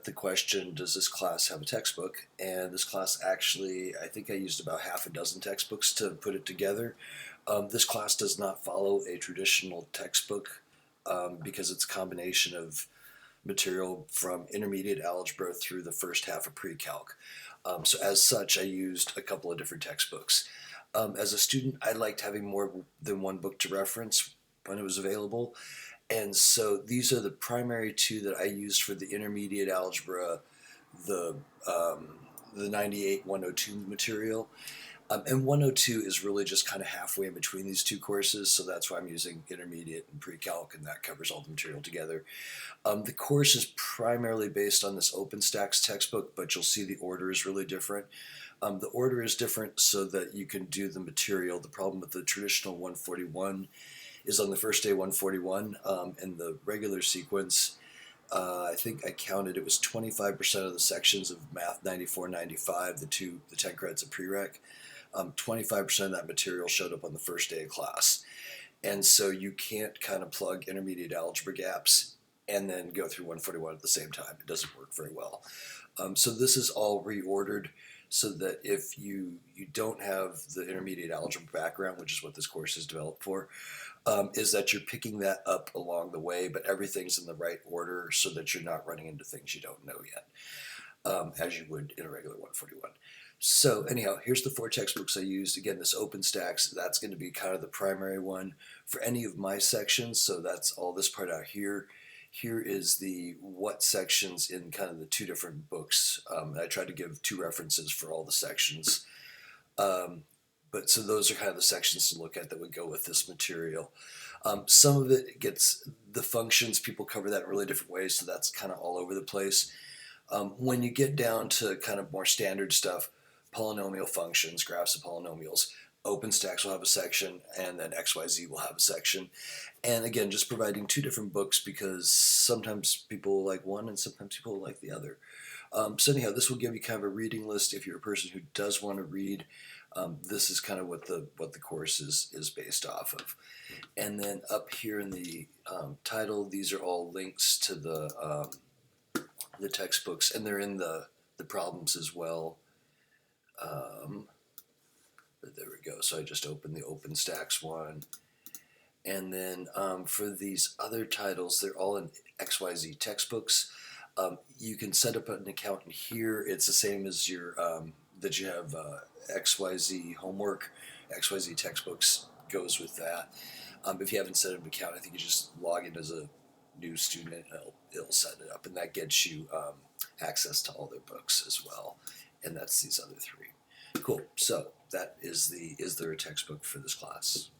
the question, does this class have a textbook? And this class actually, I think I used about half a dozen textbooks to put it together. This class does not follow a traditional textbook because it's a combination of material from intermediate algebra through the first half of pre-calc. So as such, I used a couple of different textbooks. As a student, I liked having more than one book to reference when it was available. And so these are the primary two that I used for the intermediate algebra, the the 98 102 material. And 102 is really just kind of halfway in between these two courses, so that's why I'm using intermediate and pre-calc, and that covers all the material together. The course is primarily based on this OpenStax textbook, but you'll see the order is really different. The order is different so that you can do the material. The problem with the traditional 141 is on the first day 141, and the regular sequence, I think I counted it was 25% of the sections of Math 94 95, the 10 credits of prereq. 25% of that material showed up on the first day of class. And so you can't kind of plug intermediate algebra gaps and then go through 141 at the same time. It doesn't work very well. So this is all reordered so that if you don't have the intermediate algebra background, which is what this course is developed for, is that you're picking that up along the way, but everything's in the right order so that you're not running into things you don't know yet, as you would in a regular 141. So anyhow, here's the four textbooks I used. Again, this OpenStax, that's going to be kind of the primary one for any of my sections. So that's all this part out here. Here is the what sections in kind of the two different books. I tried to give two references for all the sections. But so those are kind of the sections to look at that would go with this material. Some of it gets the functions, people cover that in really different ways, so that's kind of all over the place. When you get down to kind of more standard stuff, polynomial functions, graphs of polynomials, OpenStax will have a section, and then XYZ will have a section. And again, just providing two different books because sometimes people like one and sometimes people like the other. So anyhow, this will give you kind of a reading list if you're a person who does want to read. This is kind of what the course is based off of. And then up here in the title, these are all links to the textbooks, and they're in the problems as well. There we go. So I just opened the OpenStax one. And then for these other titles, they're all in XYZ textbooks. You can set up an account in here. It's the same as your that you have XYZ homework. XYZ textbooks goes with that. If you haven't set up an account, I think you just log in as a new student and it'll set it up. And that gets you access to all their books as well. And that's these other three. Cool. So that is there a textbook for this class?